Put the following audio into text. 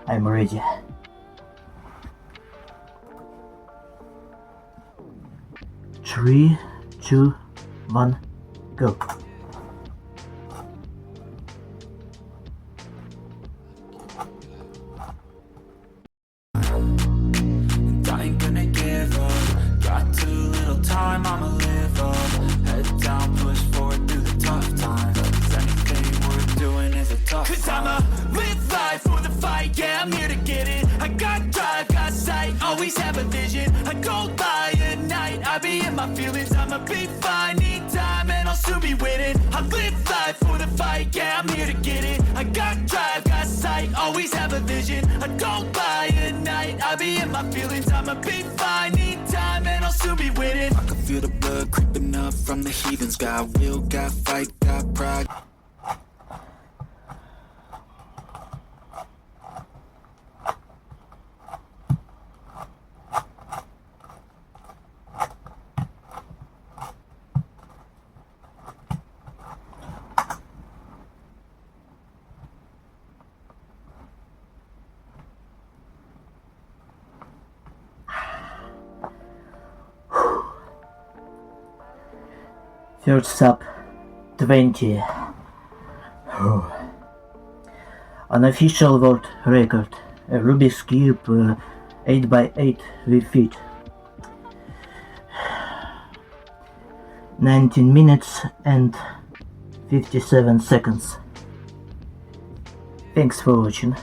I'm ready. Three, two, one, go. And I ain't gonna give up. Got too little time, I'ma live up. Head down, push forward through the tough times. 'Cause anything worth doing is a tough. 'Cause I'ma live life for the fight, yeah, I'm here to get it. I got drive, got sight, always have a vision. I go by at night, I be in my feelings. I'ma be fine, need time, and I'll soon be winning. I live life for the fight, yeah, I'm here to get it. I got drive, got sight, always have a vision. I go by at night, I be in my feelings. I'ma be fine, need time, and I'll soon be winning. I can feel the blood creeping up from the heathens. Got will, got fight, got pride. Third sub 20. Unofficial world record. A Rubik's Cube 8x8 with feet. 19 minutes and 57 seconds. Thanks for watching.